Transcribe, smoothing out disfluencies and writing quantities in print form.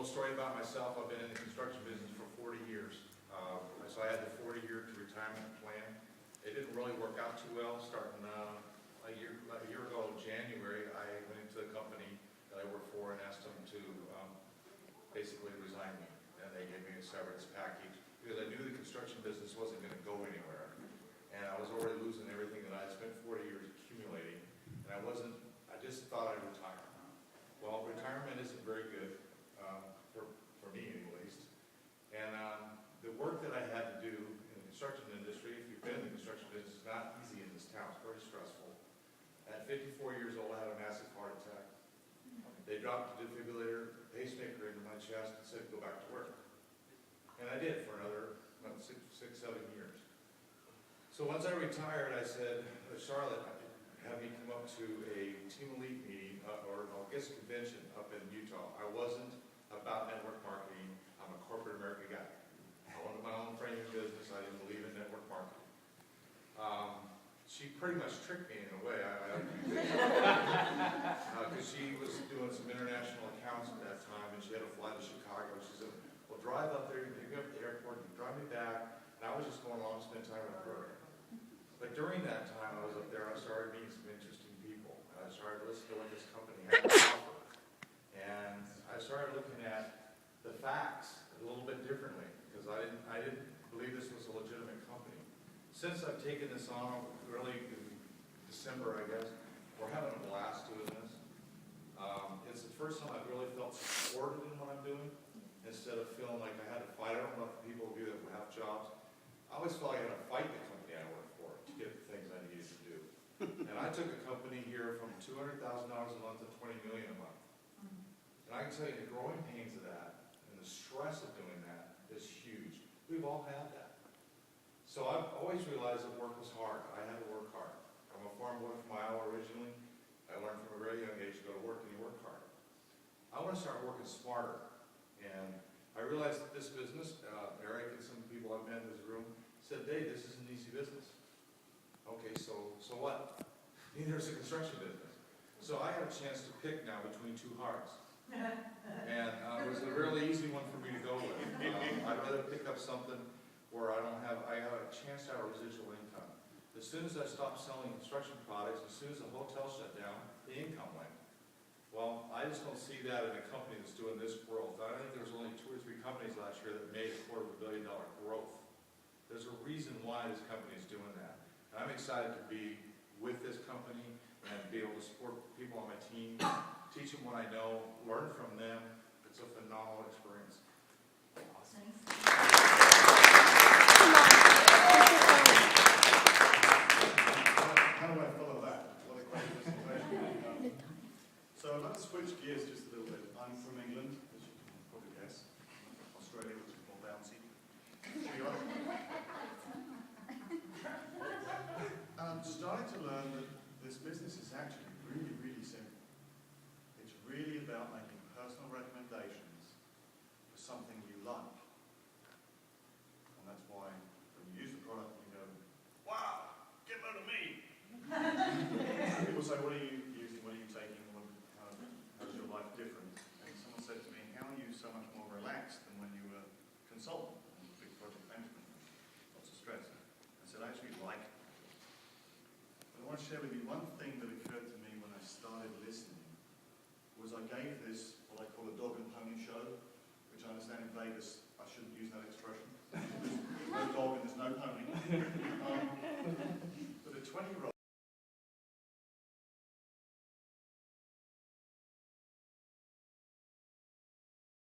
story about myself. I've been in the construction business for 40 years. So I had the 40-year retirement plan. It didn't really work out too well. Starting a year ago, January, I went into the company that I worked for and asked them to basically resign me. And they gave me a severance package because I knew the construction business wasn't going to go anywhere. And I was already losing everything that I had spent 40 years accumulating. And I just thought I'd retire. Well, retirement isn't very good, for me at least. And the work that I had to do in the construction industry, if you've been in the construction business, is not easy in this town. It's very stressful. At 54 years old, I had a massive heart attack. They dropped the defibrillator, pacemaker into my chest and said, go back to work. And I did for another 6, 7 years. So once I retired, I said, Charlotte, have me come up to a Team Elite meeting, or I guess convention up in Utah. I wasn't about network marketing. I'm a corporate America guy. I wanted my own framing business. I didn't believe in network marketing. She pretty much tricked me in a way. Because she was doing some international accounts at that time, and she had to fly to Chicago. She said, well, drive up there, you pick me up at the airport, you drive me back. And I was just going along to spend time with her. But during that time I was up there, I started meeting some interesting people. I started listening to what this company had to offer. And I started looking at the facts a little bit differently, because I didn't believe this was a legitimate company. Since I've taken this on, really in December, I guess, we're having a blast doing this. It's the first time I've really felt supported in what I'm doing, instead of feeling like I had to fight. I don't know if people do that who have jobs. I always felt like I had to fight the company I worked for to get the things I needed to do. And I took a company here from $200,000 a month to $20 million a month. And I can tell you the growing pains of that and the stress of doing that is huge. We've all had that. So I've always realized that work was hard. I had to work hard. I'm a farm boy from Iowa originally. I learned from a very young age to go to work and you work hard. I want to start working smarter. And I realized that this business, Eric and some people I've met in this room, said, Dave, this is an easy business. Okay, so what? Neither is a construction business. So I have a chance to pick now between two hearts. And it was a really easy one for me to go with. I'd rather pick up something where I have a chance to have a residual income. As soon as I stopped selling construction products, as soon as the hotel shut down, the income went. Well, I just don't see that in a company that's doing this growth. I think there was only 2 or 3 companies last year that made $250 million growth. There's a reason why this company is doing that. And I'm excited to be with this company and be able to support people on my team, teach them what I know, learn from them. It's a phenomenal experience. Awesome. How do I follow that? What a great presentation. So I'd like to switch gears just a little bit. I'm from England, as you can probably guess. Australia, which is more bouncy. I'm starting to learn that this business is actually really, really simple. It's really about making personal recommendations for something you like. And that's why when you use the product, you go, wow, get rid of me. People say, what are you using, what are you taking, how's your life different? And someone said to me, how are you so much more relaxed than when you were a consultant and big project management, lots of stress? I said, I actually like it. But I want to share with you one thing that occurred to me when I started listening, was I gave this, what I call a dog and pony show, which I understand in Vegas, I shouldn't use that expression. There's no dog and there's no pony.